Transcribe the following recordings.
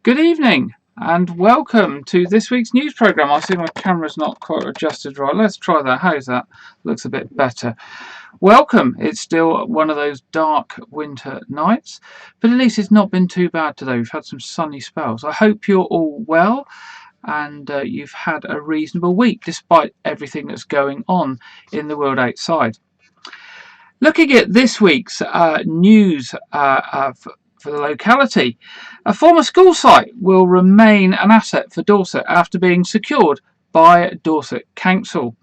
Good evening and welcome to this week's news programme. I see my camera's not quite adjusted right. Let's try that. How's that? Looks a bit better. Welcome. It's still one of those dark winter nights, but at least it's not been too bad today. We've had some sunny spells. I hope you're all well and you've had a reasonable week despite everything that's going on in the world outside. Looking at this week's news for the locality, a former school site will remain an asset for Dorset after being secured by Dorset Council.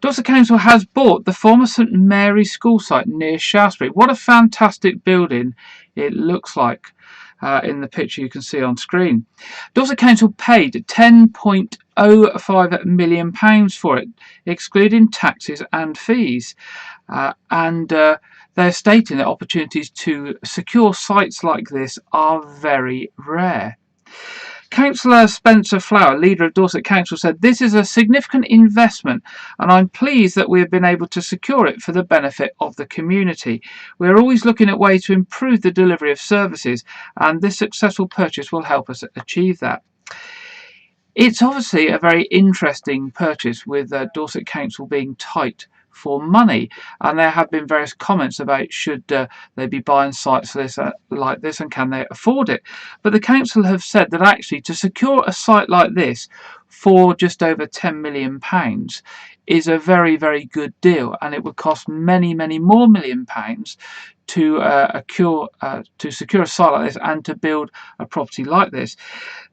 Dorset Council has bought the former St Mary's school site near Shaftesbury. What a fantastic building it looks like in the picture you can see on screen. Dorset Council paid £10.05 million for it, excluding taxes and fees. They're stating that opportunities to secure sites like this are very rare. Councillor Spencer Flower, leader of Dorset Council, said, "This is a significant investment and I'm pleased that we have been able to secure it for the benefit of the community. We are always looking at ways to improve the delivery of services and this successful purchase will help us achieve that." It's obviously a very interesting purchase with Dorset Council being tight for money, and there have been various comments about should they be buying sites for this like this and can they afford it. But the council have said that actually to secure a site like this for just over £10 million is a very, very good deal, and it would cost many more £1 million to secure a site like this and to build a property like this.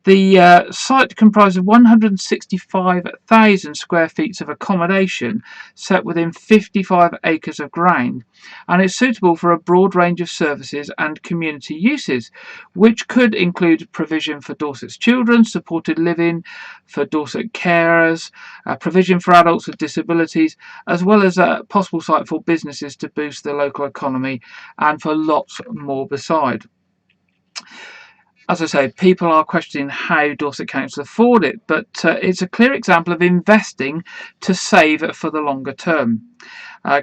The site comprises of 165,000 square feet of accommodation set within 55 acres of ground, and it's suitable for a broad range of services and community uses, which could include provision for Dorset's children, supported living for Dorset carers, provision for adults with disabilities, as well as a possible site for businesses to boost the local economy and for lots more beside. As I say, people are questioning how Dorset Council afford it, but it's a clear example of investing to save for the longer term.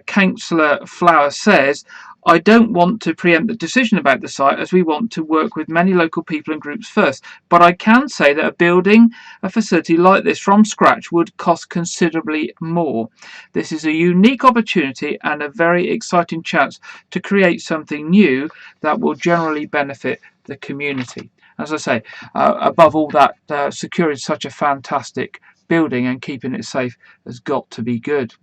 Councillor Flower says, "I don't want to preempt the decision about the site as we want to work with many local people and groups first, but I can say that building a facility like this from scratch would cost considerably more. This is a unique opportunity and a very exciting chance to create something new that will generally benefit the community." As I say, above all that, securing such a fantastic building and keeping it safe has got to be good.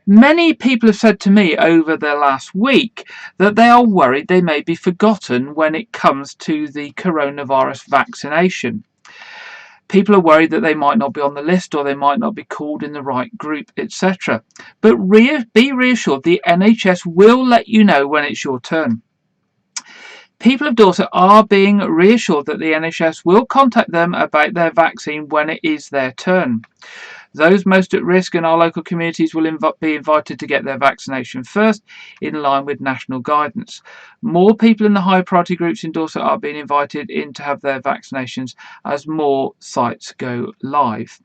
Many people have said to me over the last week that they are worried they may be forgotten when it comes to the coronavirus vaccination. People are worried that they might not be on the list or they might not be called in the right group, etc. But be reassured, the NHS will let you know when it's your turn. People of Dorset are being reassured that the NHS will contact them about their vaccine when it is their turn. Those most at risk in our local communities will be invited to get their vaccination first, in line with national guidance. More people in the high priority groups in Dorset are being invited in to have their vaccinations as more sites go live.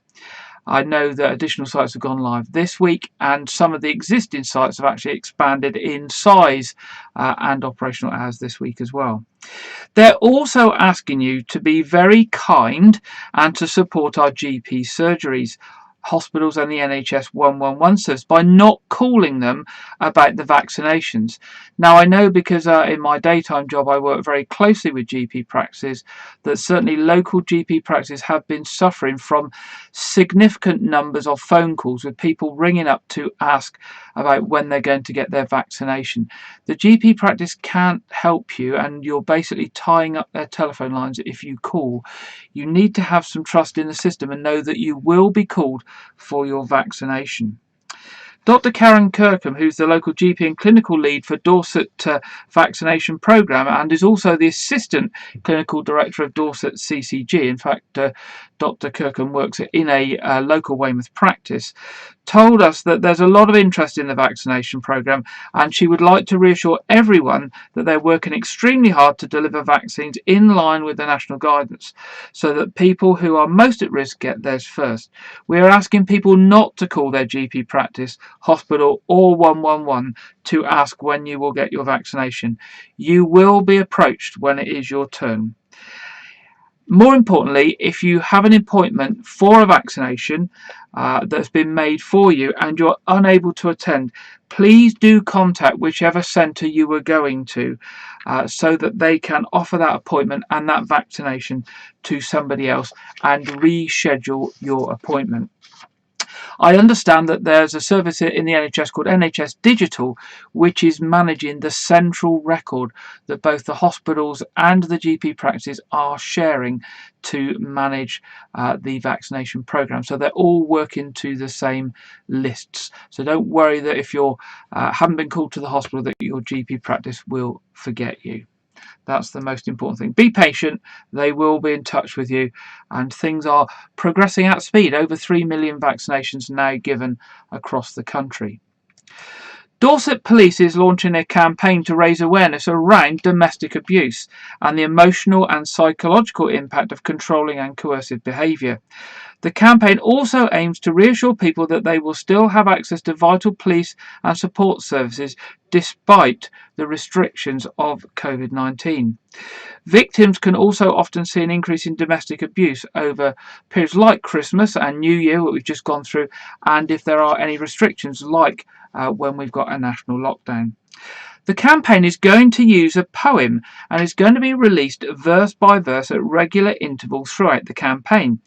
I know that additional sites have gone live this week, and some of the existing sites have actually expanded in size and operational hours this week as well. They're also asking you to be very kind and to support our GP surgeries, hospitals and the NHS 111 service by not calling them about the vaccinations. Now, I know because in my daytime job I work very closely with GP practices that certainly local GP practices have been suffering from significant numbers of phone calls with people ringing up to ask about when they're going to get their vaccination. The GP practice can't help you, and you're basically tying up their telephone lines if you call. You need to have some trust in the system and know that you will be called for your vaccination. Dr. Karen Kirkham, who's the local GP and clinical lead for Dorset vaccination programme and is also the assistant clinical director of Dorset CCG. In fact, Dr. Kirkham works in a local Weymouth practice, told us that there's a lot of interest in the vaccination programme, and she would like to reassure everyone that they're working extremely hard to deliver vaccines in line with the national guidance so that people who are most at risk get theirs first. We are asking people not to call their GP practice, hospital or 111 to ask when you will get your vaccination. You will be approached when it is your turn. More importantly, if you have an appointment for a vaccination that's been made for you and you're unable to attend, please do contact whichever centre you were going to so that they can offer that appointment and that vaccination to somebody else and reschedule your appointment. I understand that there's a service in the NHS called NHS Digital, which is managing the central record that both the hospitals and the GP practices are sharing to manage the vaccination programme. So they're all working to the same lists. So don't worry that if you haven't been called to the hospital that your GP practice will forget you. That's the most important thing. Be patient. They will be in touch with you. And things are progressing at speed. Over 3 million vaccinations now given across the country. Dorset Police is launching a campaign to raise awareness around domestic abuse and the emotional and psychological impact of controlling and coercive behaviour. The campaign also aims to reassure people that they will still have access to vital police and support services despite the restrictions of COVID-19. Victims can also often see an increase in domestic abuse over periods like Christmas and New Year, what we've just gone through, and if there are any restrictions like when we've got a national lockdown. The campaign is going to use a poem and is going to be released verse by verse at regular intervals throughout the campaign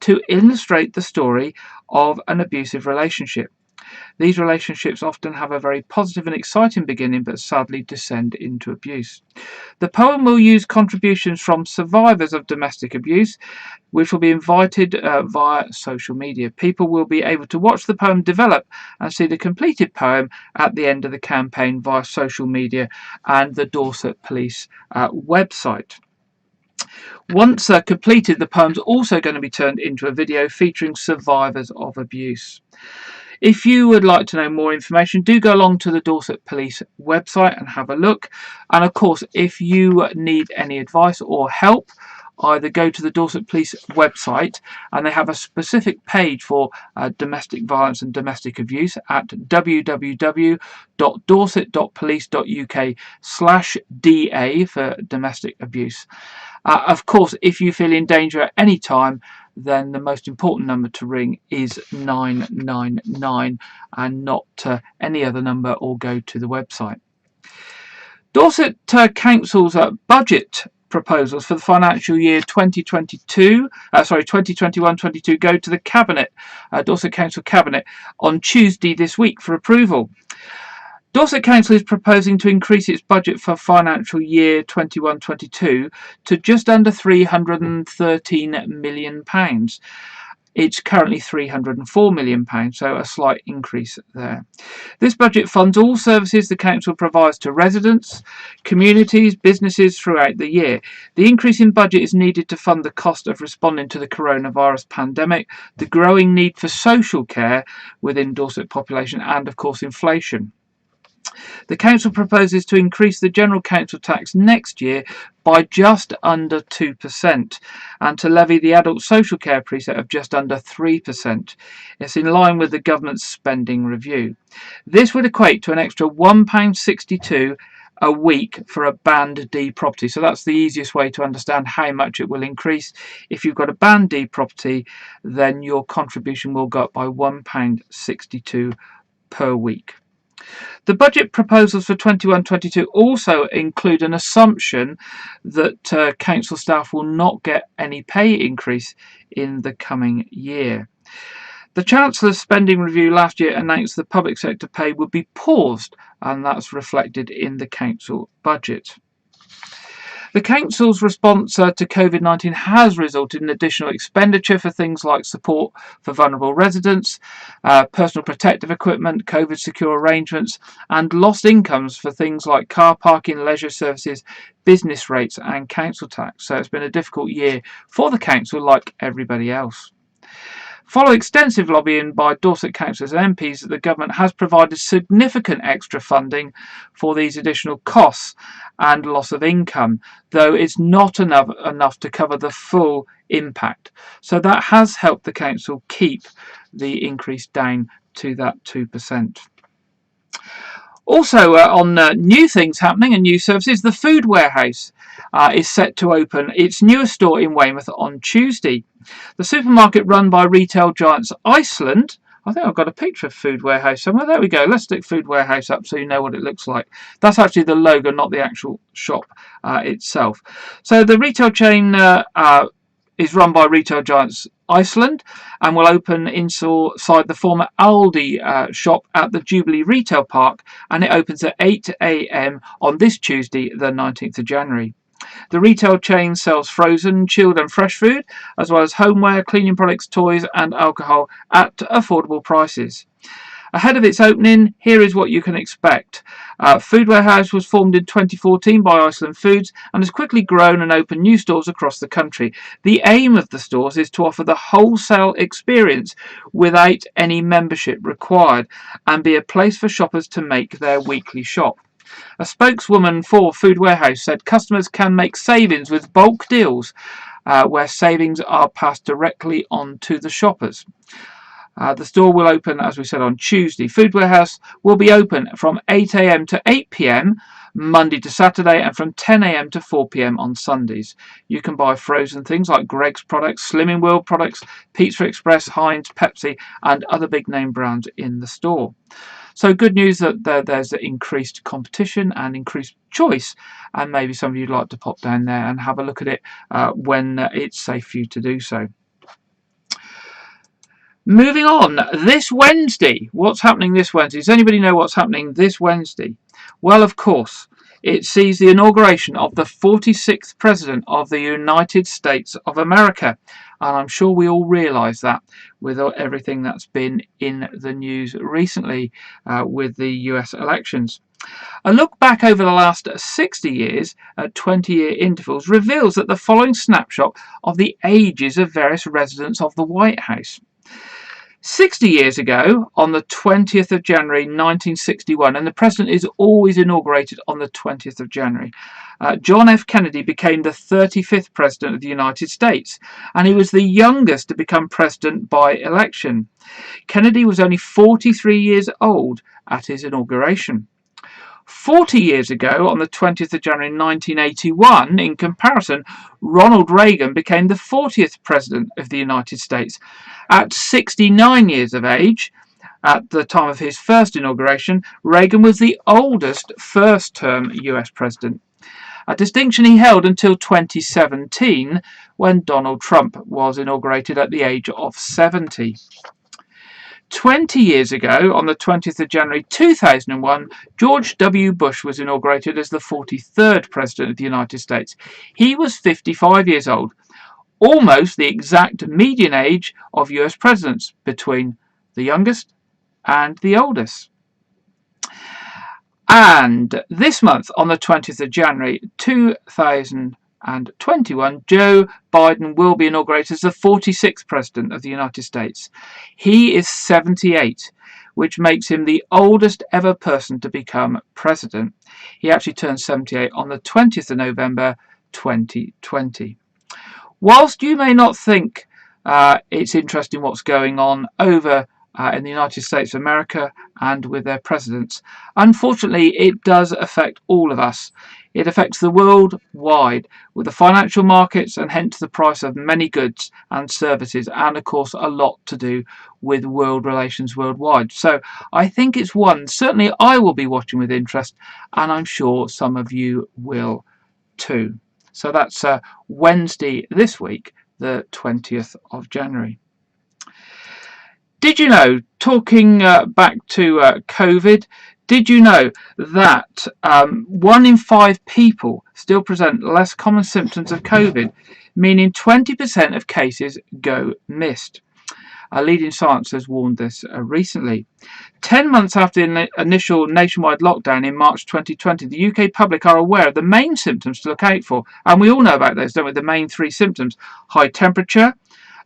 to illustrate the story of an abusive relationship. These relationships often have a very positive and exciting beginning but sadly descend into abuse. The poem will use contributions from survivors of domestic abuse, which will be invited via social media. People will be able to watch the poem develop and see the completed poem at the end of the campaign via social media and the Dorset Police website. Once completed, the poem's also going to be turned into a video featuring survivors of abuse. If you would like to know more information, do go along to the Dorset Police website and have a look. And of course, if you need any advice or help, either go to the Dorset Police website and they have a specific page for domestic violence and domestic abuse at www.dorset.police.uk/DA for domestic abuse. Of course, if you feel in danger at any time, then the most important number to ring is 999 and not any other number, or go to the website. Dorset Council's budget proposals for the financial year 2021-22 go to the Cabinet, Dorset Council Cabinet, on Tuesday this week for approval. Dorset Council is proposing to increase its budget for financial year 21-22 to just under £313 million. It's currently £304 million, so a slight increase there. This budget funds all services the council provides to residents, communities, businesses throughout the year. The increase in budget is needed to fund the cost of responding to the coronavirus pandemic, the growing need for social care within Dorset population, and of course inflation. The council proposes to increase the general council tax next year by just under 2% and to levy the adult social care precept of just under 3%. It's in line with the government's spending review. This would equate to an extra £1.62 a week for a Band D property. So that's the easiest way to understand how much it will increase. If you've got a Band D property, then your contribution will go up by £1.62 per week. The budget proposals for 21-22 also include an assumption that council staff will not get any pay increase in the coming year. The Chancellor's spending review last year announced the public sector pay would be paused, and that's reflected in the council budget. The council's response to COVID-19 has resulted in additional expenditure for things like support for vulnerable residents, personal protective equipment, COVID secure arrangements, and lost incomes for things like car parking, leisure services, business rates and council tax. So it's been a difficult year for the council, like everybody else. Following extensive lobbying by Dorset councillors and MPs, the government has provided significant extra funding for these additional costs and loss of income, though it's not enough to cover the full impact. So that has helped the council keep the increase down to that 2%. Also on new things happening and new services, the food warehouse is set to open its newest store in Weymouth on Tuesday. The supermarket, run by retail giants Iceland, I think I've got a picture of Food Warehouse somewhere. There we go. Let's stick Food Warehouse up so you know what it looks like. That's actually the logo, not the actual shop itself. So the retail chain is run by retail giants Iceland and will open inside the former Aldi shop at the Jubilee Retail Park, and it opens at 8 a.m. on this Tuesday, the 19th of January. The retail chain sells frozen, chilled and fresh food, as well as homeware, cleaning products, toys and alcohol at affordable prices. Ahead of its opening, here is what you can expect. Food Warehouse was formed in 2014 by Iceland Foods and has quickly grown and opened new stores across the country. The aim of the stores is to offer the wholesale experience without any membership required and be a place for shoppers to make their weekly shop. A spokeswoman for Food Warehouse said customers can make savings with bulk deals where savings are passed directly on to the shoppers. The store will open, as we said, on Tuesday. Food Warehouse will be open from 8 a.m. to 8 p.m. Monday to Saturday and from 10 a.m. to 4 p.m. on Sundays. You can buy frozen things like Greggs products, Slimming World products, Pizza Express, Heinz, Pepsi and other big name brands in the store. So good news that there's increased competition and increased choice, and maybe some of you would like to pop down there and have a look at it when it's safe for you to do so. Moving on, this Wednesday, what's happening this Wednesday? Does anybody know what's happening this Wednesday? Well, of course, it sees the inauguration of the 46th President of the United States of America. And I'm sure we all realise that with everything that's been in the news recently with the US elections. A look back over the last 60 years at 20-year intervals reveals that the following snapshot of the ages of various residents of the White House. 60 years ago, on the 20th of January 1961, and the president is always inaugurated on the 20th of January, John F. Kennedy became the 35th president of the United States, and he was the youngest to become president by election. Kennedy was only 43 years old at his inauguration. 40 years ago, on the 20th of January 1981, in comparison, Ronald Reagan became the 40th President of the United States. At 69 years of age, at the time of his first inauguration, Reagan was the oldest first-term US President, a distinction he held until 2017, when Donald Trump was inaugurated at the age of 70. 20 years ago, on the 20th of January 2001, George W. Bush was inaugurated as the 43rd President of the United States. He was 55 years old, almost the exact median age of US presidents, between the youngest and the oldest. And this month, on the 20th of January 2021, Joe Biden will be inaugurated as the 46th President of the United States. He is 78, which makes him the oldest ever person to become president. He actually turned 78 on the 20th of November 2020. Whilst you may not think it's interesting what's going on over in the United States of America and with their presidents, unfortunately it does affect all of us. It affects the world wide, with the financial markets and hence the price of many goods and services, and of course a lot to do with world relations worldwide. So I think it's one certainly I will be watching with interest, and I'm sure some of you will too. So that's Wednesday this week, the 20th of January. Did you know, talking back to COVID, did you know that 1 in 5 people still present less common symptoms of COVID, meaning 20% of cases go missed? Leading Science has warned this recently. 10 months after the initial nationwide lockdown in March 2020, the UK public are aware of the main symptoms to look out for. And we all know about those, don't we? The main 3 symptoms: high temperature,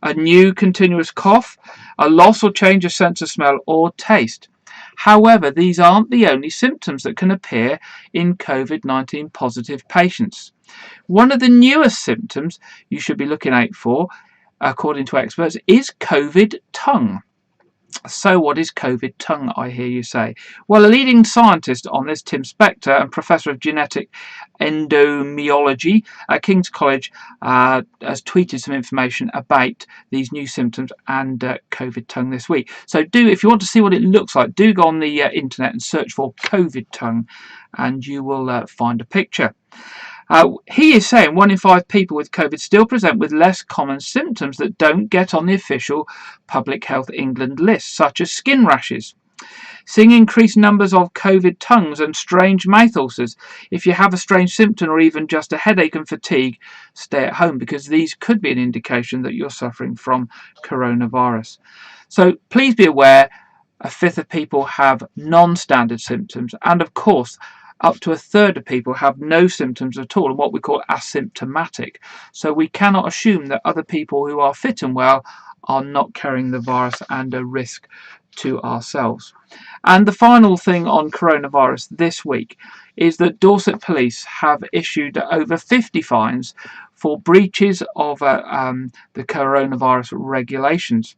a new continuous cough, a loss or change of sense of smell or taste. However, these aren't the only symptoms that can appear in COVID-19 positive patients. One of the newest symptoms you should be looking out for, according to experts, is COVID tongue. So what is COVID tongue, I hear you say? Well, a leading scientist on this, Tim Spector, and Professor of Genetic Endomyology at King's College, has tweeted some information about these new symptoms and COVID tongue this week. So if you want to see what it looks like, do go on the internet and search for COVID tongue and you will find a picture. He is saying 1 in 5 people with COVID still present with less common symptoms that don't get on the official Public Health England list, such as skin rashes. Seeing increased numbers of COVID tongues and strange mouth ulcers. If you have a strange symptom or even just a headache and fatigue, stay at home because these could be an indication that you're suffering from coronavirus. So please be aware, a fifth of people have non-standard symptoms, and of course up to a third of people have no symptoms at all and what we call asymptomatic. So we cannot assume that other people who are fit and well are not carrying the virus and a risk to ourselves. And the final thing on coronavirus this week is that Dorset Police have issued over 50 fines for breaches of the coronavirus regulations.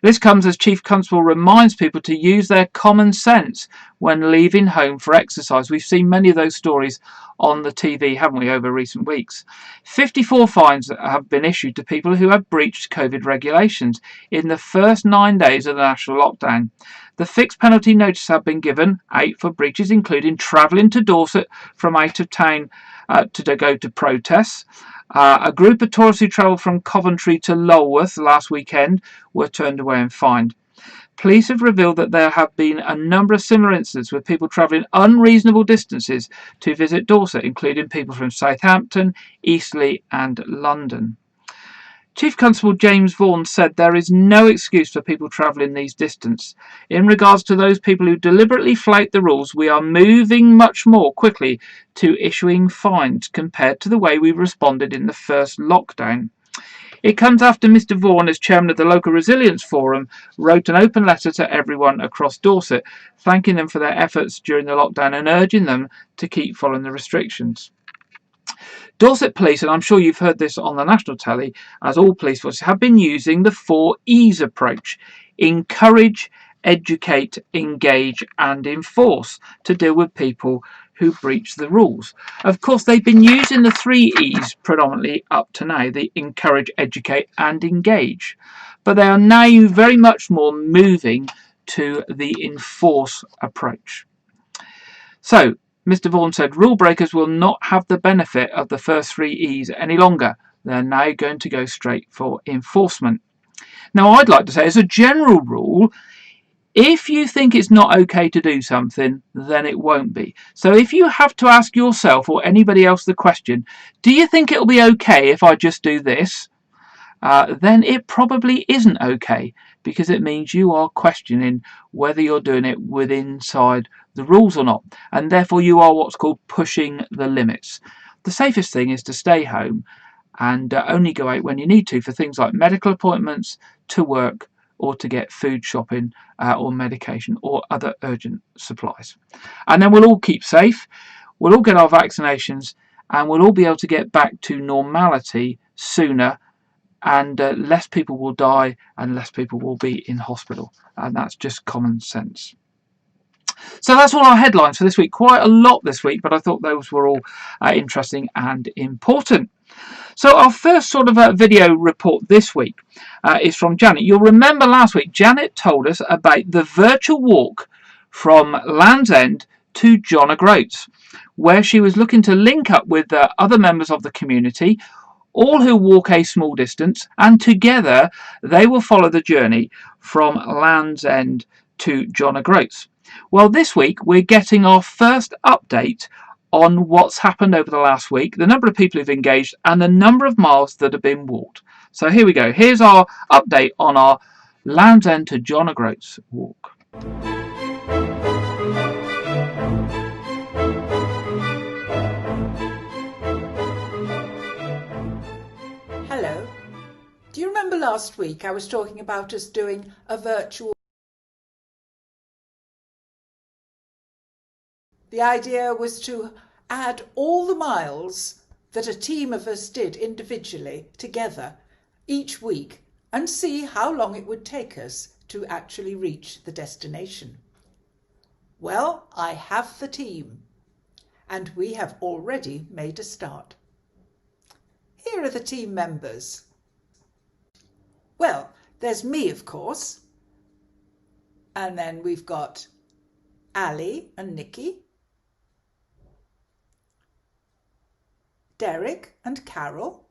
This comes as Chief Constable reminds people to use their common sense when leaving home for exercise. We've seen many of those stories on the TV, haven't we, over recent weeks. 54 fines have been issued to people who have breached COVID regulations in the first 9 days of the national lockdown. The fixed penalty notices have been given out for breaches, including travelling to Dorset from out of town to go to protests. A group of tourists who travelled from Coventry to Lulworth last weekend were turned away and fined. Police have revealed that there have been a number of similar incidents with people travelling unreasonable distances to visit Dorset, including people from Southampton, Eastleigh and London. Chief Constable James Vaughan said there is no excuse for people travelling these distances. In regards to those people who deliberately flout the rules, we are moving much more quickly to issuing fines compared to the way we responded in the first lockdown. It comes after Mr Vaughan, as chairman of the local resilience forum, wrote an open letter to everyone across Dorset, thanking them for their efforts during the lockdown and urging them to keep following the restrictions. Dorset Police, and I'm sure you've heard this on the national telly, as all police forces have been using the 4 E's approach: encourage, educate, engage and enforce, to deal with people who breach the rules. Of course, they've been using the 3 E's predominantly up to now, the encourage, educate and engage, but they are now very much more moving to the enforce approach. So Mr Vaughan said rule breakers will not have the benefit of the first 3 E's any longer. They're now going to go straight for enforcement. Now, I'd like to say, as a general rule, if you think it's not okay to do something, then it won't be. So if you have to ask yourself or anybody else the question, do you think it'll be okay if I just do this? Then it probably isn't okay, because it means you are questioning whether you're doing it within inside the rules or not, and therefore you are what's called pushing the limits. The safest thing is to stay home and only go out when you need to for things like medical appointments, to work, or to get food shopping or medication or other urgent supplies. And then we'll all keep safe, we'll all get our vaccinations, and we'll all be able to get back to normality sooner, and less people will die and less people will be in hospital, and that's just common sense. So that's all our headlines for this week. Quite a lot this week, but I thought those were all interesting and important. So our first sort of video report this week is from Janet. You'll remember last week Janet told us about the virtual walk from Land's End to John O'Groats, where she was looking to link up with other members of the community, all who walk a small distance, and together they will follow the journey from Land's End to John O'Groats. Well, this week we're getting our first update on what's happened over the last week, the number of people who've engaged and the number of miles that have been walked. So here we go. Here's our update on our Land's End to John O'Groats walk. Hello. Do you remember last week I was talking about us doing a virtual? The idea was to add all the miles that a team of us did individually together each week and see how long it would take us to actually reach the destination? Well, I have the team, and we have already made a start. Here are the team members. Well, there's me, of course, and then we've got Ali and Nikki, Derek and Carol,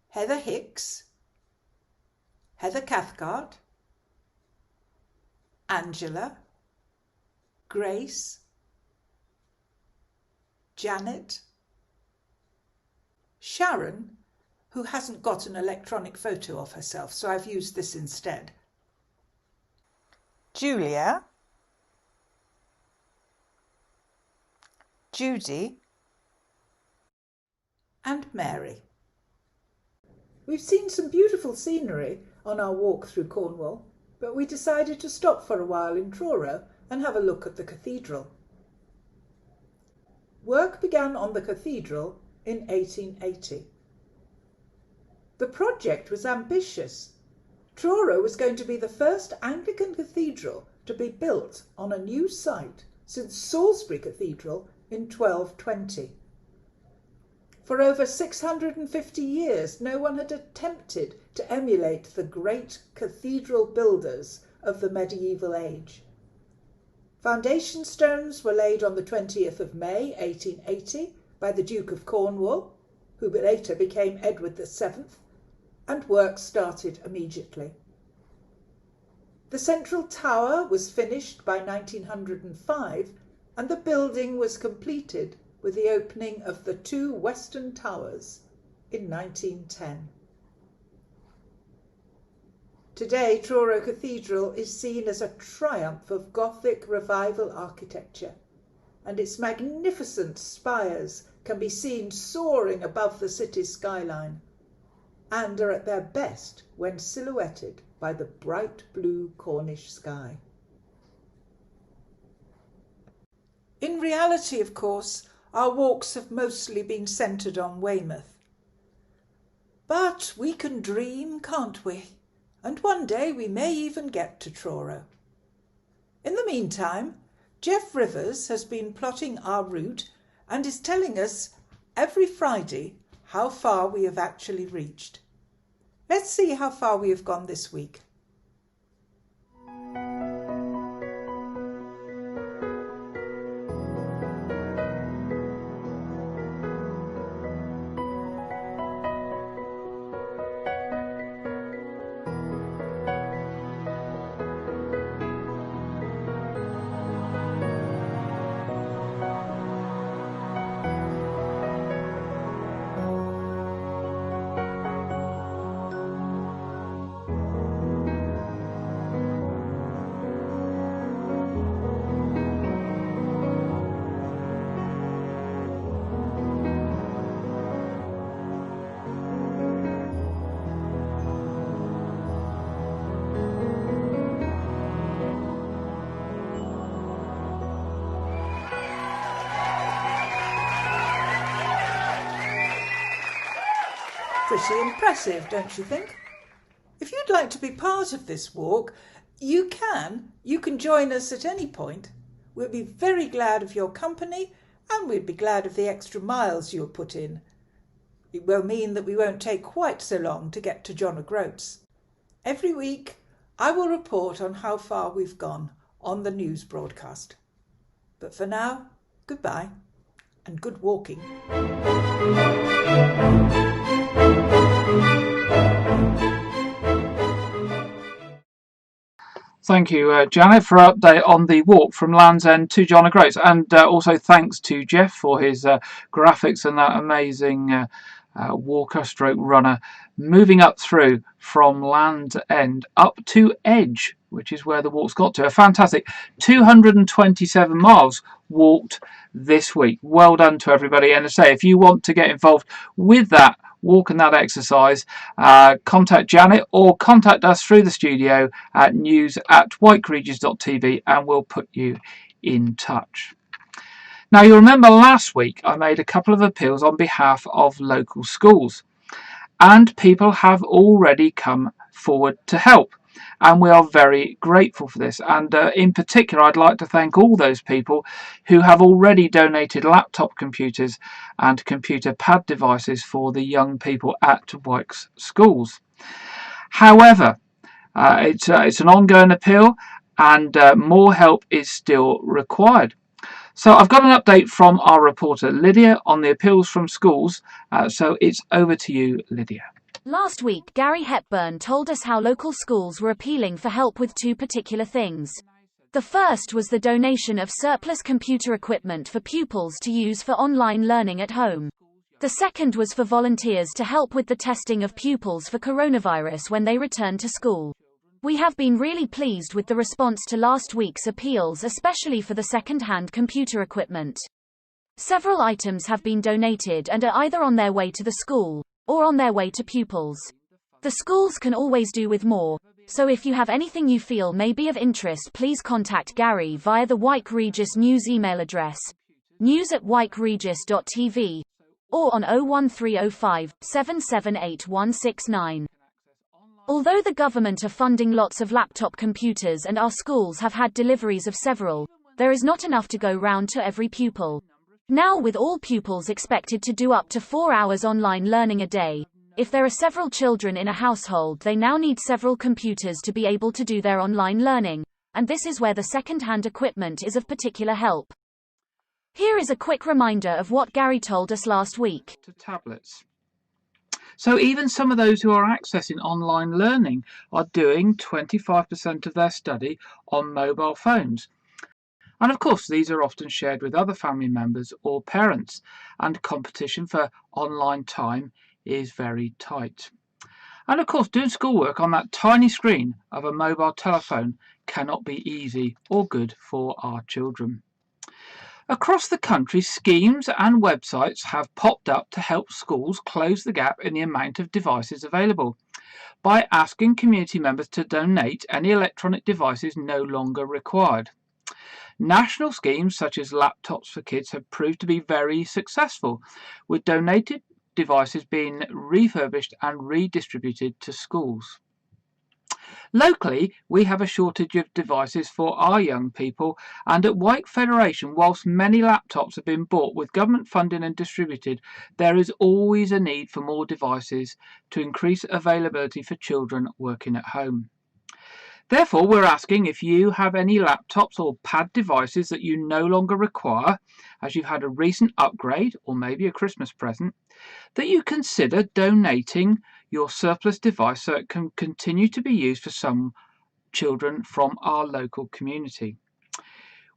Heather Hicks, Heather Cathcart, Angela, Grace, Janet, Sharon, who hasn't got an electronic photo of herself, so I've used this instead, Julia, Judy, and Mary. We've seen some beautiful scenery on our walk through Cornwall, but we decided to stop for a while in Truro and have a look at the cathedral. Work began on the cathedral in 1880. The project was ambitious. Truro was going to be the first Anglican cathedral to be built on a new site since Salisbury Cathedral in 1220. For over 650 years, no one had attempted to emulate the great cathedral builders of the medieval age. Foundation stones were laid on the 20th of May 1880 by the Duke of Cornwall, who later became Edward VII, and work started immediately. The central tower was finished by 1905, and the building was completed with the opening of the two western towers in 1910. Today, Truro Cathedral is seen as a triumph of Gothic revival architecture, and its magnificent spires can be seen soaring above the city's skyline, and are at their best when silhouetted by the bright blue Cornish sky. In reality, of course, our walks have mostly been centred on Weymouth. But we can dream, can't we? And one day we may even get to Truro. In the meantime, Jeff Rivers has been plotting our route and is telling us every Friday how far we have actually reached. Let's see how far we have gone this week. Pretty impressive, don't you think? If you'd like to be part of this walk, you can join us at any point. We'll be very glad of your company, and we'd be glad of the extra miles you'll put in. It will mean that we won't take quite so long to get to John O'Groats. Every week, I will report on how far we've gone on the news broadcast. But for now, goodbye and good walking. Thank you, Janet, for an update on the walk from Land's End to John O'Groats. And also thanks to Jeff for his graphics and that amazing walker stroke runner moving up through from Land's End up to Edge, which is where the walk's got to. A fantastic 227 miles walked this week. Well done to everybody. And I say, if you want to get involved with that walk and that exercise, contact Janet or contact us through the studio at news@whitecourageous.tv and we'll put you in touch. Now, you'll remember last week I made a couple of appeals on behalf of local schools, and people have already come forward to help. and we are very grateful for this. And in particular, I'd like to thank all those people who have already donated laptop computers and computer pad devices for the young people at Wyke's schools. However, it's an ongoing appeal, and more help is still required. So I've got an update from our reporter Lydia on the appeals from schools. So it's over to you, Lydia. Last week, Gary Hepburn told us how local schools were appealing for help with two particular things. The first was the donation of surplus computer equipment for pupils to use for online learning at home. The second was for volunteers to help with the testing of pupils for coronavirus when they return to school. We have been really pleased with the response to last week's appeals, especially for the second-hand computer equipment. Several items have been donated and are either on their way to the school or on their way to pupils. The schools can always do with more, so if you have anything you feel may be of interest, please contact Gary via the Wyke Regis News email address, news@wykeregis.tv, or on 01305 778 169. Although the government are funding lots of laptop computers and our schools have had deliveries of several, there is not enough to go round to every pupil. Now, with all pupils expected to do up to 4 hours online learning a day, if there are several children in a household, they now need several computers to be able to do their online learning, and this is where the second-hand equipment is of particular help. Here is a quick reminder of what Gary told us last week. To tablets. So even some of those who are accessing online learning are doing 25% of their study on mobile phones. And of course, these are often shared with other family members or parents, and competition for online time is very tight. And of course, doing schoolwork on that tiny screen of a mobile telephone cannot be easy or good for our children. Across the country, schemes and websites have popped up to help schools close the gap in the amount of devices available by asking community members to donate any electronic devices no longer required. National schemes such as Laptops for Kids have proved to be very successful, with donated devices being refurbished and redistributed to schools. Locally, we have a shortage of devices for our young people, and at Wyke Federation, whilst many laptops have been bought with government funding and distributed, there is always a need for more devices to increase availability for children working at home. Therefore, we're asking if you have any laptops or pad devices that you no longer require, as you've had a recent upgrade or maybe a Christmas present, that you consider donating your surplus device so it can continue to be used for some children from our local community.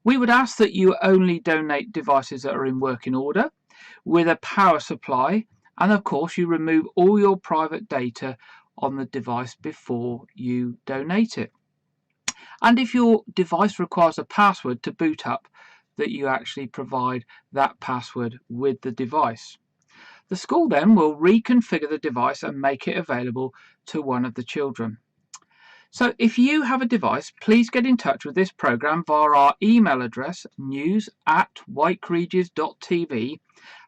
We would ask that you only donate devices that are in working order, with a power supply, and of course you remove all your private data on the device before you donate it. And if your device requires a password to boot up, that you actually provide that password with the device. The school then will reconfigure the device and make it available to one of the children. So if you have a device, please get in touch with this programme via our email address, news@wykeregis.tv,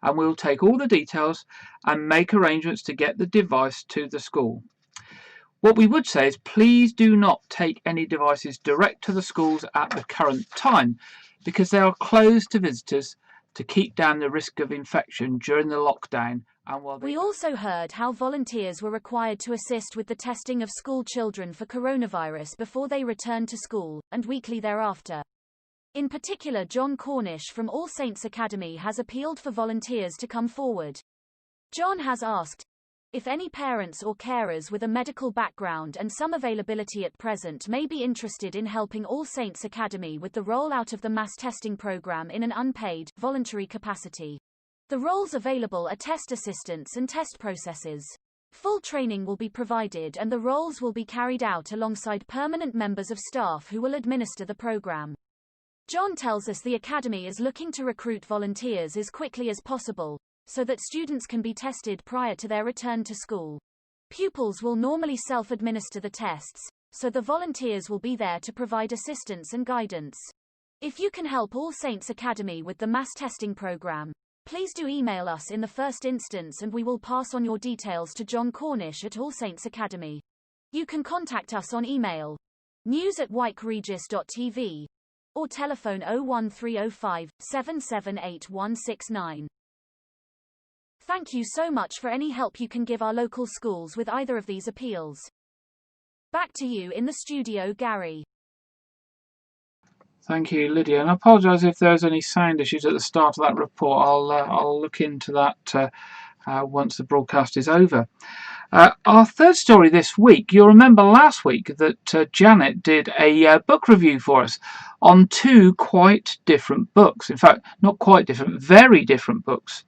and we'll take all the details and make arrangements to get the device to the school. What we would say is please do not take any devices direct to the schools at the current time, because they are closed to visitors to keep down the risk of infection during the lockdown. And while We also heard how volunteers were required to assist with the testing of school children for coronavirus before they returned to school, and weekly thereafter. In particular, John Cornish from All Saints Academy has appealed for volunteers to come forward. John has asked if any parents or carers with a medical background and some availability at present may be interested in helping All Saints Academy with the rollout of the mass testing program in an unpaid, voluntary capacity. The roles available are test assistants and test processes. Full training will be provided and the roles will be carried out alongside permanent members of staff who will administer the program. John tells us the Academy is looking to recruit volunteers as quickly as possible, so that students can be tested prior to their return to school. Pupils will normally self-administer the tests, so the volunteers will be there to provide assistance and guidance. If you can help All Saints Academy with the mass testing program, please do email us in the first instance and we will pass on your details to John Cornish at All Saints Academy. You can contact us on email, news@wykeregis.tv, or telephone 01305 778 169. Thank you so much for any help you can give our local schools with either of these appeals. Back to you in the studio, Gary. Thank you, Lydia. And I apologise if there's any sound issues at the start of that report. I'll look into that once the broadcast is over. Our third story this week, you'll remember last week that Janet did a book review for us on two quite different books. In fact, not quite different, very different books.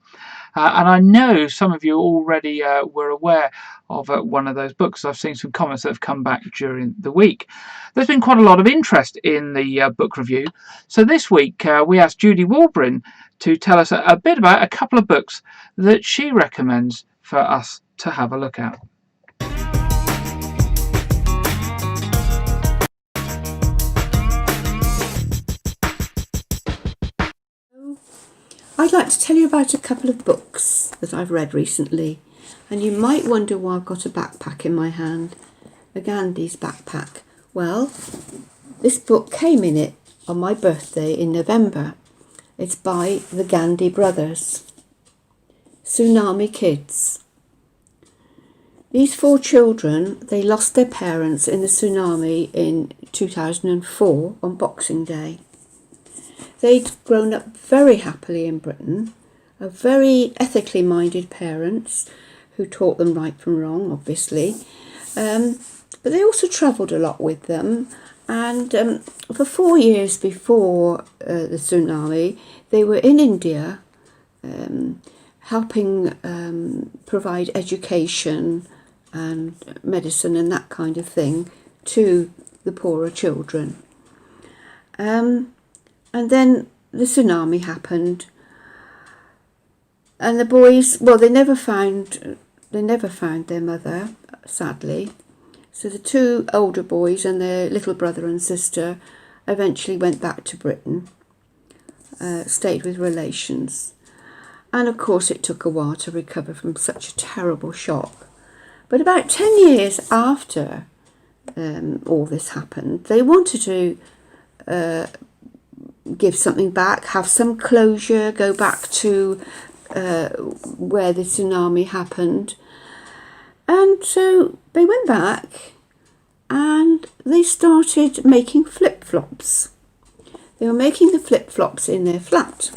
And I know some of you already were aware of one of those books. I've seen some comments that have come back during the week. There's been quite a lot of interest in the book review. So this week we asked Judy Walbrin to tell us a bit about a couple of books that she recommends for us to have a look at. I'd like to tell you about a couple of books that I've read recently, and you might wonder why I've got a backpack in my hand, a Gandhi's backpack. Well, this book came in it on my birthday in November. It's by the Gandhi brothers, Tsunami Kids. These 4 children, they lost their parents in the tsunami in 2004 on Boxing Day. They'd grown up very happily in Britain, are very ethically minded parents who taught them right from wrong, obviously. But they also travelled a lot with them. And for 4 years before the tsunami, they were in India helping provide education and medicine and that kind of thing to the poorer children. And then the tsunami happened, and the boys, well, they never found their mother, sadly. So the 2 older boys and their little brother and sister eventually went back to Britain, stayed with relations. And of course it took a while to recover from such a terrible shock. But about 10 years after all this happened, they wanted to give something back, have some closure, go back to where the tsunami happened. And so they went back and they started making flip-flops. They were making the flip-flops in their flat.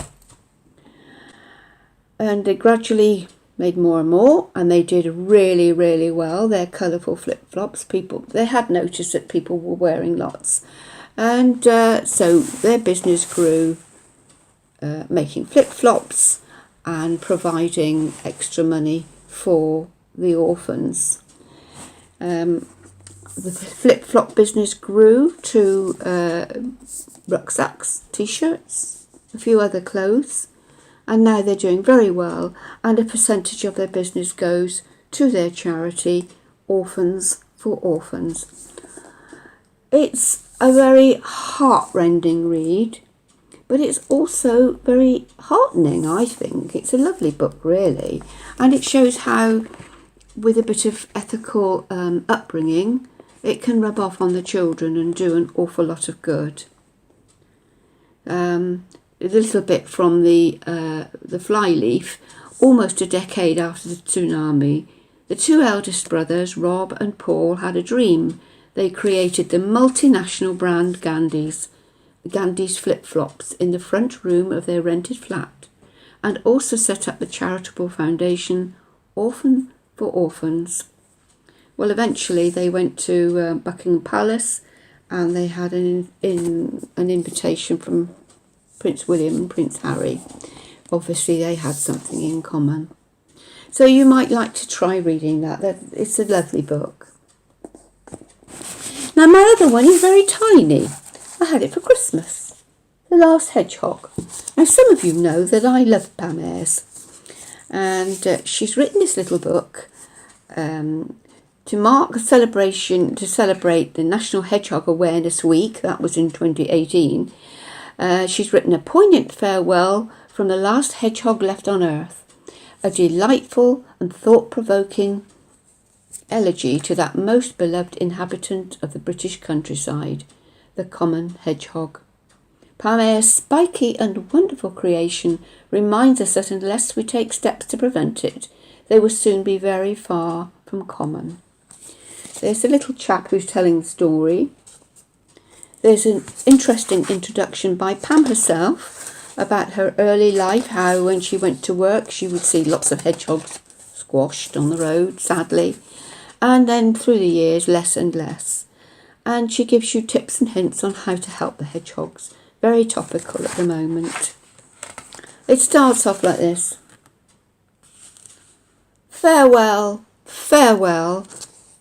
And they gradually made more and more, and they did really, really well. Their colourful flip-flops, they had noticed that people were wearing lots. And so their business grew, making flip-flops and providing extra money for the orphans. The flip-flop business grew to rucksacks, t-shirts, a few other clothes, and now they're doing very well, and a percentage of their business goes to their charity, Orphans for Orphans. It's a very heart-rending read, but it's also very heartening, I think. It's a lovely book, really, and it shows how, with a bit of ethical upbringing, it can rub off on the children and do an awful lot of good. A little bit from the flyleaf. Almost a decade after the tsunami, the 2 eldest brothers, Rob and Paul, had a dream. They created the multinational brand Gandhi's flip-flops in the front room of their rented flat, and also set up the charitable foundation Orphan for Orphans. Well, eventually they went to Buckingham Palace, and they had an invitation from Prince William and Prince Harry. Obviously they had something in common. So you might like to try reading that. It's a lovely book. Now my other one is very tiny. I had it for Christmas. The Last Hedgehog. Now some of you know that I love Pam Ayres, and she's written this little book to mark a celebration, to celebrate the National Hedgehog Awareness Week. That was in 2018. She's written a poignant farewell from the last hedgehog left on Earth, a delightful and thought-provoking elegy to that most beloved inhabitant of the British countryside, the common hedgehog. Pamela's spiky and wonderful creation reminds us that unless we take steps to prevent it, they will soon be very far from common. There's a little chap who's telling the story. There's an interesting introduction by Pam herself about her early life, how when she went to work she would see lots of hedgehogs squashed on the road, sadly, and then through the years less and less. And she gives you tips and hints on how to help the hedgehogs. Very topical at the moment. It starts off like this. Farewell, farewell,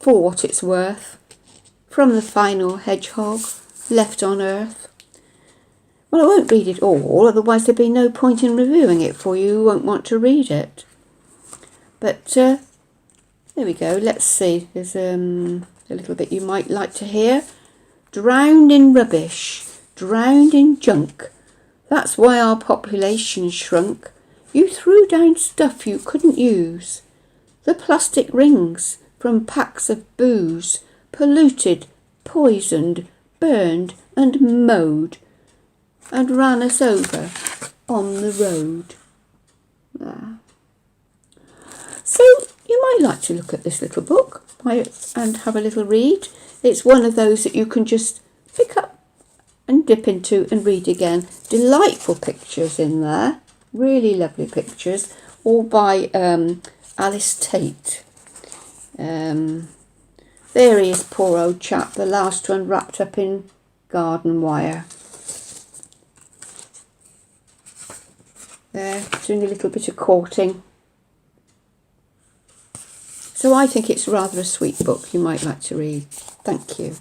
for what it's worth, from the final hedgehog left on earth. Well, I won't read it all, otherwise there'd be no point in reviewing it for you who won't want to read it. But there we go. Let's see. There's a little bit you might like to hear. Drowned in rubbish, drowned in junk. That's why our population shrunk. You threw down stuff you couldn't use. The plastic rings from packs of booze, polluted, poisoned, burned and mowed, and ran us over on the road. Ah. So you might like to look at this little book and have a little read. It's one of those that you can just pick up and dip into and read again. Delightful pictures in there, really lovely pictures, all by Alice Tate. There he is, poor old chap, the last one wrapped up in garden wire. There, doing a little bit of courting. So I think it's rather a sweet book you might like to read. Thank you.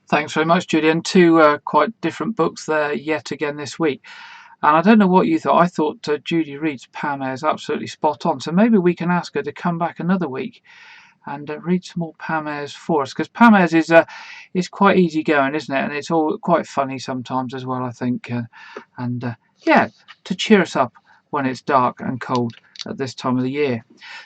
Thanks very much, Judy. And two quite different books there yet again this week. And I don't know what you thought. I thought Judy Reed's Pam Ayres absolutely spot on. So maybe we can ask her to come back another week and read some more Pam Ayres for us, because Pam Ayres is quite easy going, isn't it? And it's all quite funny sometimes as well, I think. Yeah, to cheer us up when it's dark and cold at this time of the year.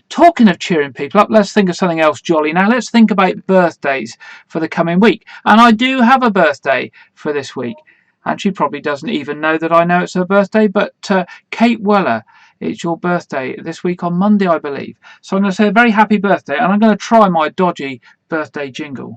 Talking of cheering people up, let's think of something else jolly now. Let's think about birthdays for the coming week. And I do have a birthday for this week. And she probably doesn't even know that I know it's her birthday, but Kate Weller, it's your birthday this week on Monday, I believe. So I'm going to say a very happy birthday, and I'm going to try my dodgy birthday jingle.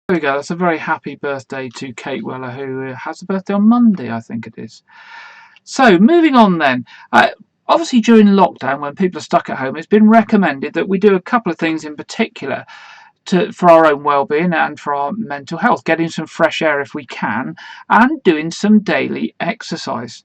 There we go. That's a very happy birthday to Kate Weller, who has a birthday on Monday, I think it is. So, moving on then. Obviously, during lockdown, when people are stuck at home, it's been recommended that we do a couple of things in particular for our own well-being and for our mental health. Getting some fresh air if we can, and doing some daily exercise.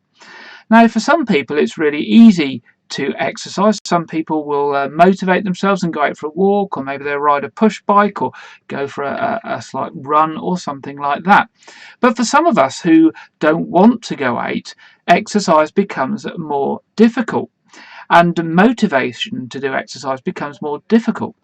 Now, for some people, it's really easy to exercise. Some people will motivate themselves and go out for a walk, or maybe they'll ride a push bike or go for a slight run or something like that. But for some of us who don't want to go out, exercise becomes more difficult, and motivation to do exercise becomes more difficult.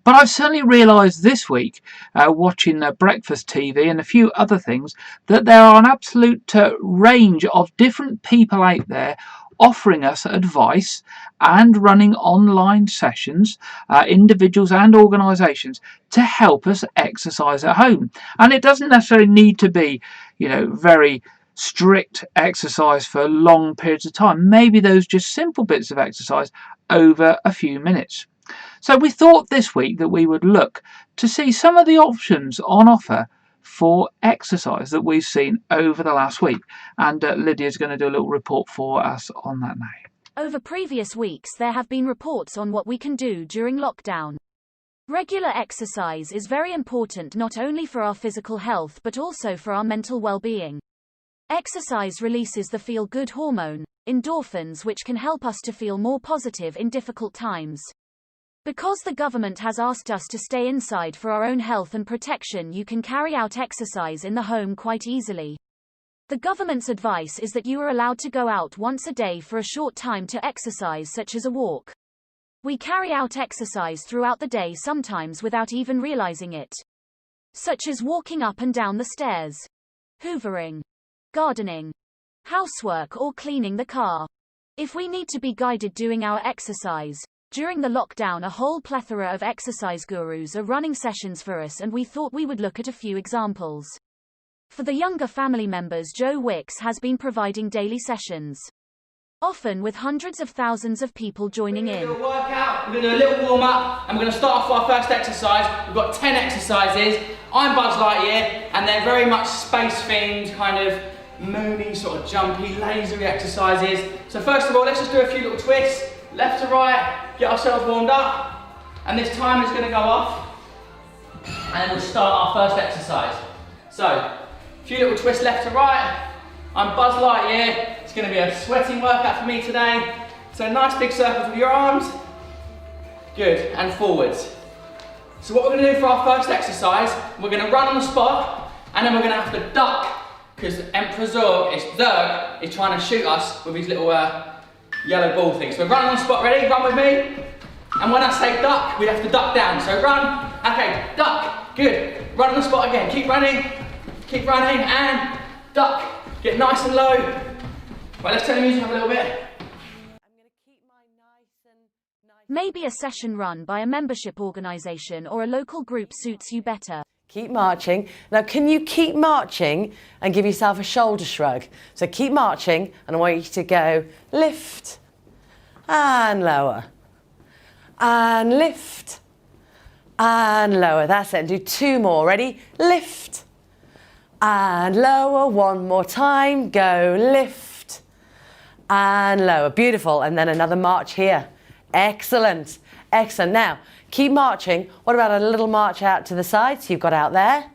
But I've certainly realised this week, watching breakfast TV and a few other things, that there are an absolute range of different people out there offering us advice and running online sessions, individuals and organisations, to help us exercise at home. And it doesn't necessarily need to be, very strict exercise for long periods of time. Maybe those just simple bits of exercise over a few minutes. So we thought this week that we would look to see some of the options on offer for exercise that we've seen over the last week. And Lydia's going to do a little report for us on that now. Over previous weeks, there have been reports on what we can do during lockdown. Regular exercise is very important not only for our physical health but also for our mental well-being. Exercise releases the feel-good hormone, endorphins, which can help us to feel more positive in difficult times. Because the government has asked us to stay inside for our own health and protection, you can carry out exercise in the home quite easily. The government's advice is that you are allowed to go out once a day for a short time to exercise, such as a walk. We carry out exercise throughout the day, sometimes without even realizing it. Such as walking up and down the stairs, hoovering, gardening, housework, or cleaning the car. If we need to be guided doing our exercise, during the lockdown a whole plethora of exercise gurus are running sessions for us, and we thought we would look at a few examples. For the younger family members, Joe Wicks has been providing daily sessions, often with hundreds of thousands of people joining in. We're going to do a workout, we're going to do a little warm up, and we're going to start off with our first exercise. We've got 10 exercises. I'm Buzz Lightyear, and they're very much space themed, kind of moony, sort of jumpy, lasery exercises. So first of all, let's just do a few little twists, left to right, get ourselves warmed up, and this timer is going to go off, and then we'll start our first exercise. So, a few little twists left to right. I'm Buzz Lightyear. It's going to be a sweating workout for me today. So nice big circles with your arms. Good, and forwards. So what we're going to do for our first exercise, we're going to run on the spot, and then we're going to have to duck, because Emperor Zurg is trying to shoot us with his little yellow ball thing. So we're running on the spot, ready? Run with me. And when I say duck, we have to duck down. So run, okay, duck, good. Run on the spot again, keep running, and duck. Get nice and low. Right, let's turn the music up a little bit. Maybe a session run by a membership organisation or a local group suits you better. Keep marching. Now, can you keep marching and give yourself a shoulder shrug? So keep marching, and I want you to go lift and lower and lift and lower. That's it. And do 2 more. Ready? Lift and lower. 1 more time. Go lift and lower. Beautiful. And then another march here. Excellent. Excellent. Now, keep marching. What about a little march out to the side? So you've got out there,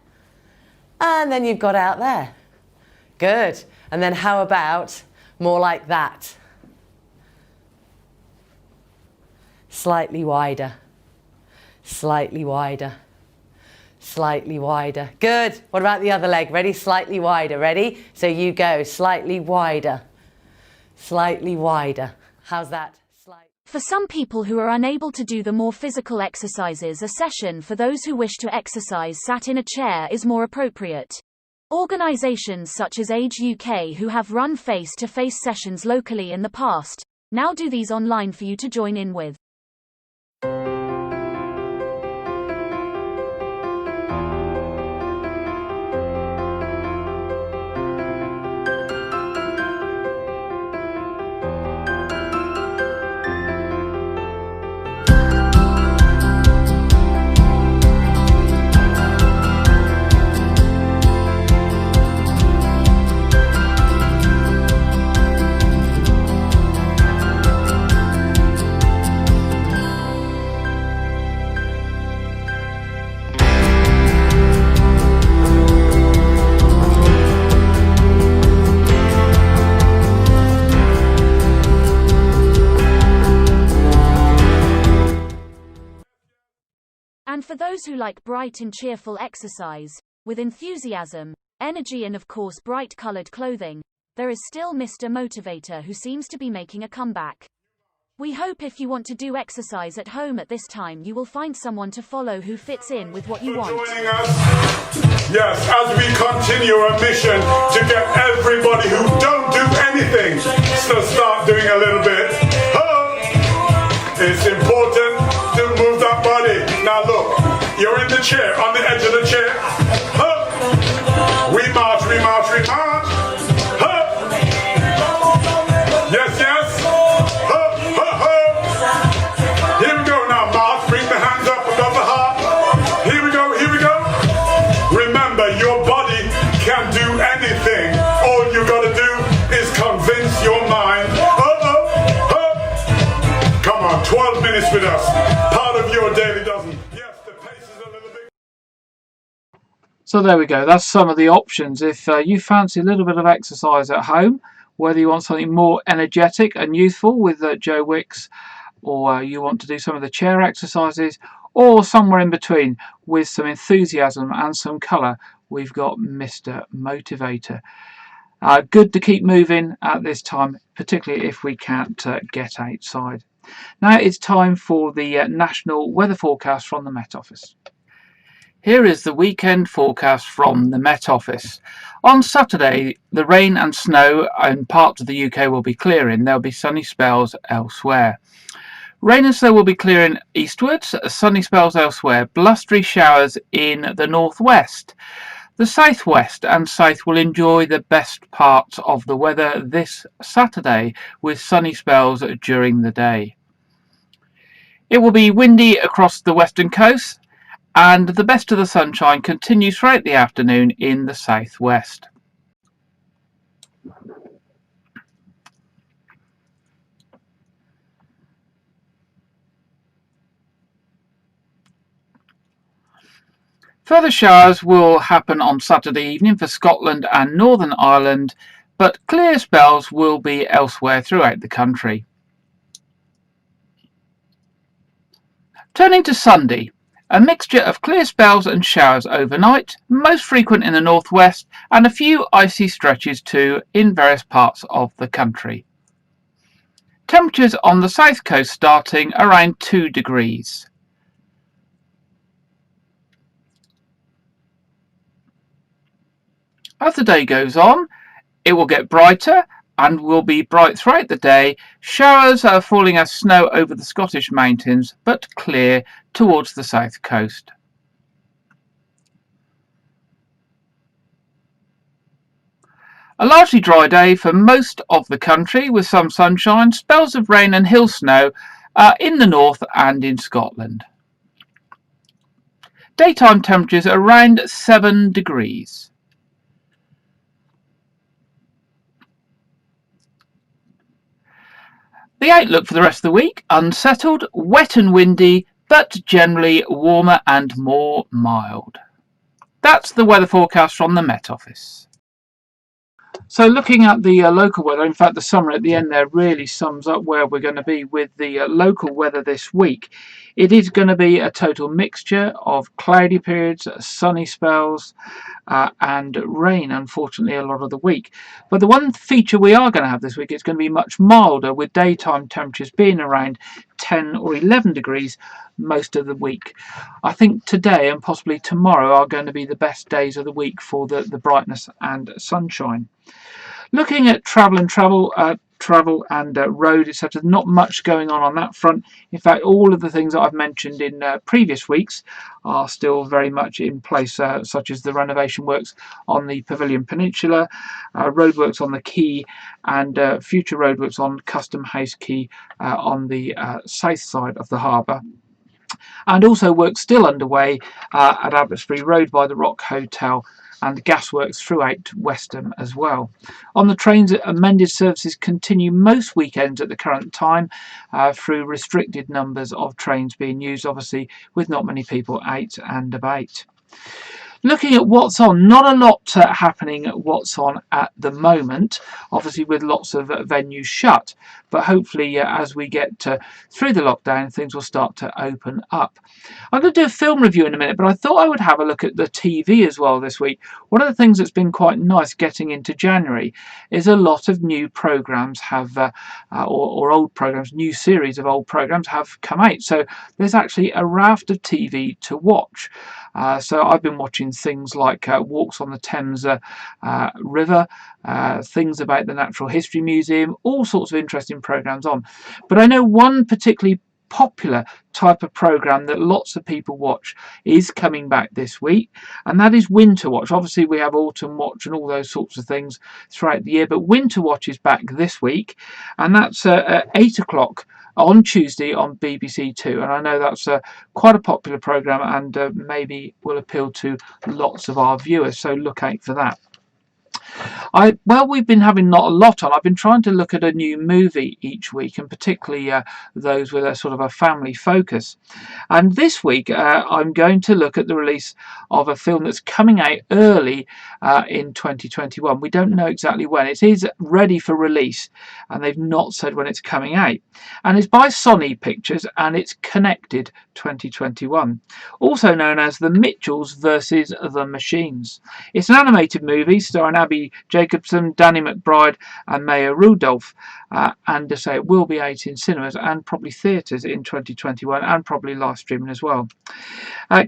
and then you've got out there. Good. And then how about more like that? Slightly wider. Slightly wider. Slightly wider. Good. What about the other leg? Ready? Slightly wider. Ready? So you go slightly wider. Slightly wider. How's that? For some people who are unable to do the more physical exercises, a session for those who wish to exercise sat in a chair is more appropriate. Organisations such as Age UK, who have run face-to-face sessions locally in the past, now do these online for you to join in with. And for those who like bright and cheerful exercise, with enthusiasm, energy and of course bright coloured clothing, there is still Mr. Motivator, who seems to be making a comeback. We hope if you want to do exercise at home at this time, you will find someone to follow who fits in with what you want. Joining us. Yes, as we continue our mission to get everybody who don't do anything to start doing a little bit. It's important to move that body. Now look, you're in the chair, on the edge of the chair. We march, we march, we march. Yes, yes. Here we go now, march, bring the hands up above the heart. Here we go, here we go. Remember, your body can do anything. All you gotta do is convince your mind. Come on, 12 minutes with us. Part of your daily dozen. Yes, the pace is a little bit. So there we go. That's some of the options. If you fancy a little bit of exercise at home, whether you want something more energetic and youthful with Joe Wicks or you want to do some of the chair exercises, or somewhere in between with some enthusiasm and some colour, we've got Mr. Motivator. Good to keep moving at this time, particularly if we can't get outside. Now it's time for the national weather forecast from the Met Office. Here is the weekend forecast from the Met Office. On Saturday, the rain and snow in parts of the UK will be clearing. There'll be sunny spells elsewhere. Rain and snow will be clearing eastwards, sunny spells elsewhere, blustery showers in the northwest. The southwest and south will enjoy the best parts of the weather this Saturday with sunny spells during the day. It will be windy across the western coast, and the best of the sunshine continues throughout the afternoon in the southwest. Further showers will happen on Saturday evening for Scotland and Northern Ireland, but clear spells will be elsewhere throughout the country. Turning to Sunday, a mixture of clear spells and showers overnight, most frequent in the northwest, and a few icy stretches too in various parts of the country. Temperatures on the south coast starting around 2 degrees. As the day goes on, it will get brighter and will be bright throughout the day. Showers are falling as snow over the Scottish mountains, but clear towards the south coast. A largely dry day for most of the country with some sunshine, spells of rain and hill snow in the north and in Scotland. Daytime temperatures around 7 degrees. The outlook for the rest of the week, unsettled, wet and windy, but generally warmer and more mild. That's the weather forecast from the Met Office. So looking at the local weather, in fact the summary at the end there really sums up where we're going to be with the local weather this week. It is going to be a total mixture of cloudy periods, sunny spells and rain, unfortunately, a lot of the week. But the one feature we are going to have this week is going to be much milder, with daytime temperatures being around 10 or 11 degrees most of the week. I think today and possibly tomorrow are going to be the best days of the week for the brightness and sunshine. Looking at travel and road, etc., not much going on that front. In fact, all of the things that I've mentioned in previous weeks are still very much in place, such as the renovation works on the Pavilion Peninsula, roadworks on the Quay, and future roadworks on Custom House Quay on the south side of the harbour. And also work still underway at Abbotsbury Road by the Rock Hotel, and gasworks throughout Westham as well. On the trains, amended services continue most weekends at the current time through restricted numbers of trains being used, obviously with not many people out and about. Looking at what's on, not a lot happening at what's on at the moment, obviously with lots of venues shut, but hopefully as we get through the lockdown, things will start to open up. I'm going to do a film review in a minute, but I thought I would have a look at the TV as well this week. One of the things that's been quite nice getting into January is a lot of new programmes have, or old programmes, new series of old programmes have come out. So there's actually a raft of TV to watch. So I've been watching things like Walks on the Thames River, things about the Natural History Museum, all sorts of interesting programmes on. But I know one particularly popular type of programme that lots of people watch is coming back this week, and that is Winter Watch. Obviously we have Autumn Watch and all those sorts of things throughout the year, but Winter Watch is back this week, and that's at 8 o'clock on Tuesday on BBC Two, and I know that's quite a popular programme and maybe will appeal to lots of our viewers, so look out for that. We've been having not a lot on. I've been trying to look at a new movie each week, and particularly those with a sort of a family focus. And this week, I'm going to look at the release of a film that's coming out early in 2021. We don't know exactly when. It is ready for release, and they've not said when it's coming out. And it's by Sony Pictures, and it's Connected 2021, also known as The Mitchells versus the Machines. It's an animated movie starring Abby Jacobson, Danny McBride, and Maya Rudolph. And to say it will be out in cinemas and probably theatres in 2021, and probably live streaming as well.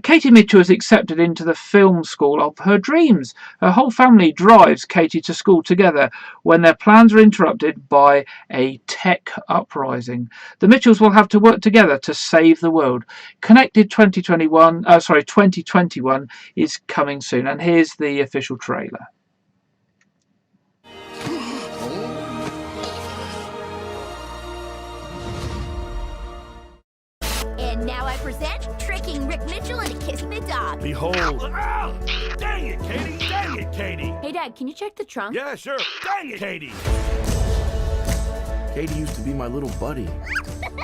Katie Mitchell is accepted into the film school of her dreams. Her whole family drives Katie to school together when their plans are interrupted by a tech uprising. The Mitchells will have to work together to save the world. Connected 2021 is coming soon, and here's the official trailer. And now I present tricking Rick Mitchell into kissing the dog. Behold. Ow! Dang it, Katie! Dang it, Katie! Hey, Dad, can you check the trunk? Yeah, sure. Dang it, Katie! Katie used to be my little buddy.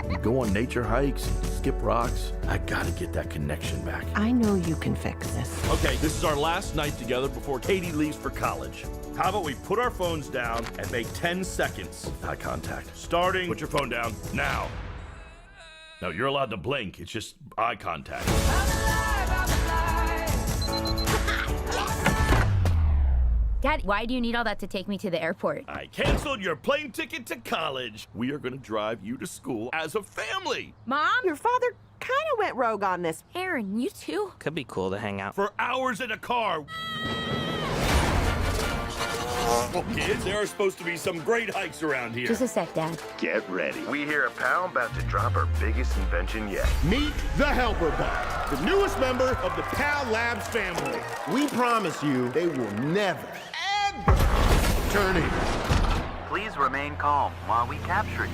We'd go on nature hikes, skip rocks. I gotta get that connection back. I know you can fix this. Okay, this is our last night together before Katie leaves for college. How about we put our phones down and make 10 seconds eye contact? Starting. Put your phone down now. No, you're allowed to blink. It's just eye contact. Dad, why do you need all that to take me to the airport? I canceled your plane ticket to college. We are going to drive you to school as a family. Mom? Your father kind of went rogue on this. Aaron, you too? Could be cool to hang out. For hours in a car. Kids, there are supposed to be some great hikes around here. Just a sec, Dad. Get ready. We hear a pal about to drop our biggest invention yet. Meet the Helper Bot, the newest member of the PAL Labs family. We promise you they will never, ever turn in. Please remain calm while we capture you.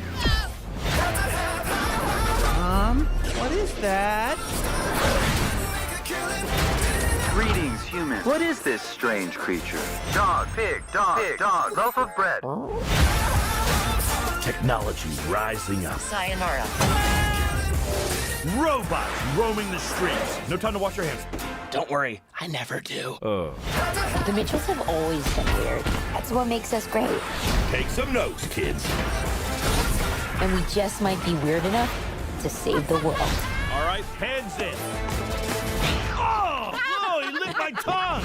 What is that? Greetings, humans. What is this strange creature? Dog, pig, loaf of bread. Technology rising up. Sayonara. Robots roaming the streets. No time to wash your hands. Don't worry, I never do. The Mitchells have always been weird. That's what makes us great. Take some notes, kids. And we just might be weird enough to save the world. All right, hands in. Oh, he licked my tongue.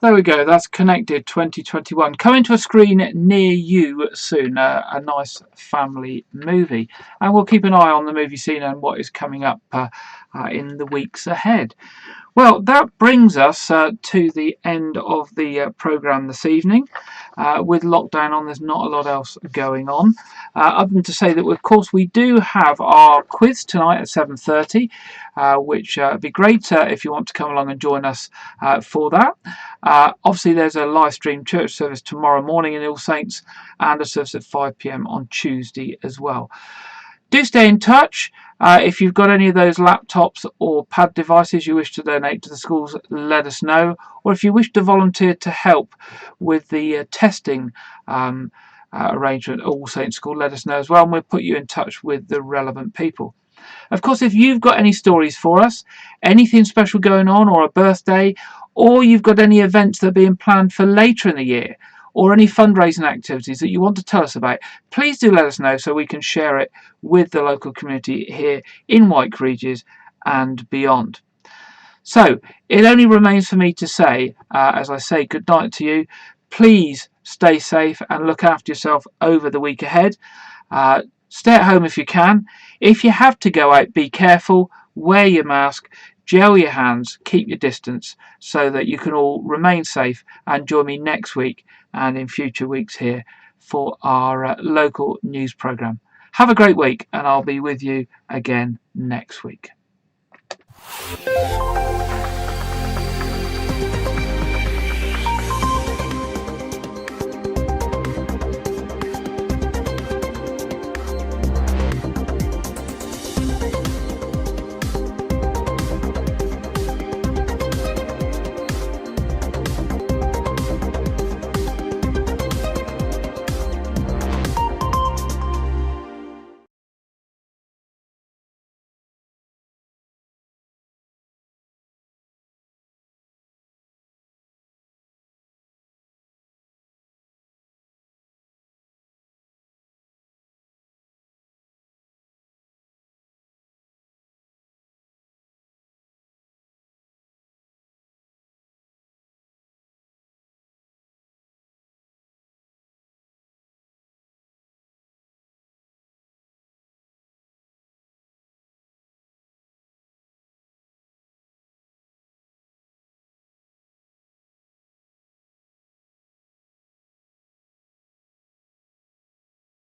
There we go, that's Connected 2021. Coming to a screen near you soon, a nice family movie. And we'll keep an eye on the movie scene and what is coming up in the weeks ahead. Well, that brings us to the end of the programme this evening. With lockdown on, there's not a lot else going on. Other than to say that, of course, we do have our quiz tonight at 7:30, which would be great if you want to come along and join us for that. Obviously, there's a live stream church service tomorrow morning in All Saints and a service at 5 p.m. on Tuesday as well. Do stay in touch. If you've got any of those laptops or pad devices you wish to donate to the schools, let us know. Or if you wish to volunteer to help with the testing arrangement at All Saints School, let us know as well, and we'll put you in touch with the relevant people. Of course, if you've got any stories for us, anything special going on, or a birthday, or you've got any events that are being planned for later in the year, or any fundraising activities that you want to tell us about, please do let us know so we can share it with the local community here in White Regis and beyond. So it only remains for me to say, as I say good night to you, please stay safe and look after yourself over the week ahead. Stay at home if you can. If you have to go out, be careful, wear your mask, gel your hands, keep your distance so that you can all remain safe, and join me next week and in future weeks here for our local news programme. Have a great week, and I'll be with you again next week.